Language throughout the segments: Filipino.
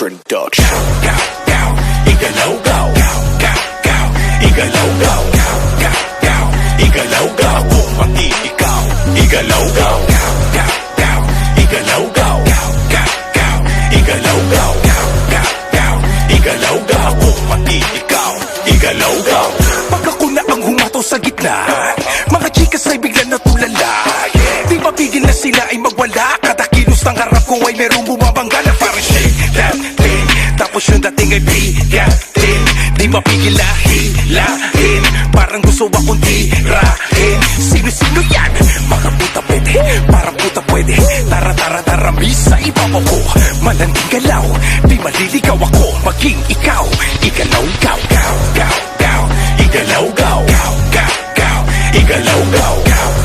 Production. Igalaw-gaw, igalaw-gaw, igalaw-gaw, kung pati ikaw. Igalaw-gaw, igalaw-gaw, igalaw-gaw, igalaw-gaw, kung pati ikaw. Igalaw-gaw. Pag ako na ang humato sa gitna, mga chikas ay bigla natulala. Di mapigil na sila ay magwala. Kada kilos ng harap ko ay merong bumabangga na parang shake that thing. Tapos yung dating ay bigatin. Di mapigil na hilahin, parang gusto akong tirahin. Sino-sino yan? Mga puta pwede, parang puta pwede. Tara-tara-tara, misa ibabaw ko. Malanding galaw, di maliligaw ako. Maging ikaw, igalaw-gaw, gaw-gaw, igalaw-gaw, gaw-gaw, igalaw-gaw,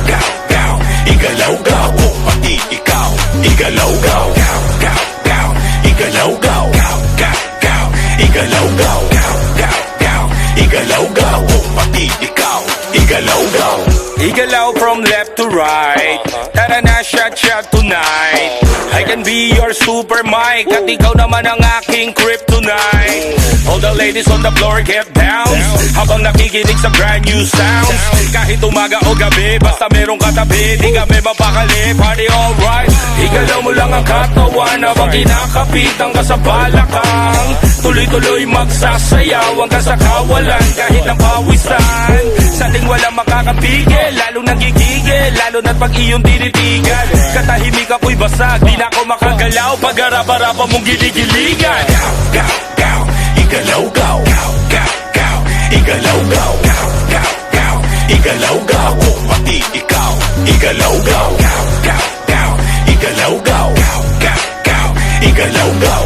gaw-gaw, igalaw-gaw, kung pati ikaw. Igalaw-gaw, gaw-gaw, igalaw-gaw, gaw-gaw, igalaw-gaw, gaw-gaw, igalaw-gaw, kung pati ikaw. Igalaw-gaw. Igalaw from left to right. Tara na, shot tonight. I can be your super mic, at ikaw naman ang aking kryptonite. All the ladies on the floor get down, habang nakikinig sa brand new sounds. Kahit umaga o gabi, basta merong katabi, di kami mapakali, party alright. Igalaw mo lang ang katawan habang kinakapitan ka sa balakang. Tuloy-tuloy magsasayaw hanggang sa kawalan, kahit ng pawisan. Sa ating walang makakapigil, lalo nagigigil, lalo na't pag iyong tinitigan. Katahimik ako'y basag, di na ako makagalaw pag harap-harapan mong giligiligan. Gaw-gaw, igalaw-gaw, gaw-gaw, igalaw-gaw, gaw-gaw, igalaw-gaw, kung pati ikaw. Igalaw-gaw, gaw-gaw, igalaw-gaw, gaw-gaw, igalaw-gaw,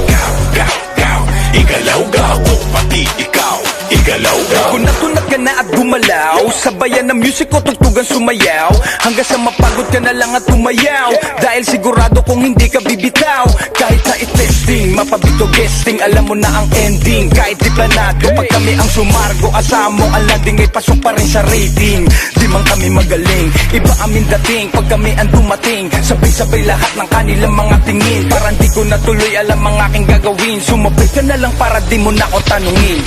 gaw-gaw, igalaw-gaw, kung pati ikaw. Igalaw-gaw. Kunat-kunat ka na at gumalaw, sabayan ng music ko tugtugan sumayaw, hanggang sa mapagod ka na lang at tumayaw. Dahil sigurado kung hindi ka bibitaw, kahit sa i-testing, mapabito guesting, alam mo na ang ending. Kahit di planado, pag kami ang sumargo, asamo ang landing ay pasok pa rin sa rating. Di man kami magaling, iba amin dating, pag kami ang dumating, sabay-sabay lahat ng kanilang mga tingin. Parang di ko natuloy alam ang aking gagawin, sumabay ka na lang para di mo na ako tanungin.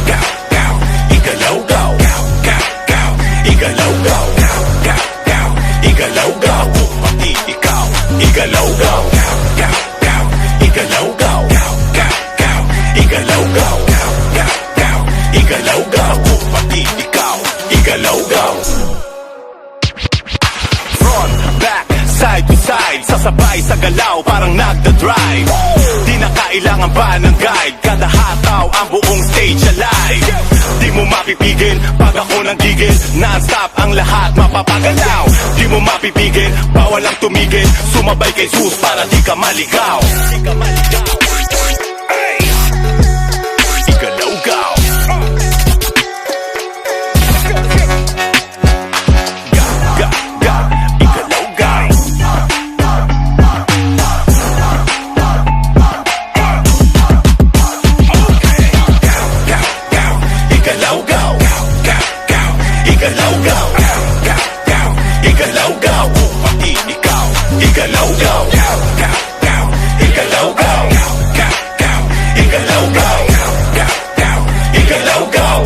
Gaw-gaw, igalaw-gaw, gaw-gaw, igalaw-gaw, gaw-gaw, igalaw-gaw, kung pati ikaw. Igalaw-gaw, gaw-gaw, igalaw-gaw, gaw-gaw, igalaw-gaw, gaw-gaw, igalaw-gaw, kung pati ikaw. Igalaw-gaw. Front, back, side to side, sasabay sa galaw parang nagda-drive. Di na kailangan pa ng guide, kada hataw ang buong stage alive. Di mo mapipigil pag ako nang gigil, non-stop ang lahat mapapagalaw. Di mo mapipigil, bawal ang tumigil, sumabay kay Zeus para di ka maligaw. Ay! Igalaw-gaw. Igalaw-gaw, gaw-gaw, igalaw-gaw, kung pati ikaw. Igalaw-gaw, gaw-gaw, igalaw-gaw, gaw-gaw, igalaw-gaw, gaw-gaw, igalaw-gaw,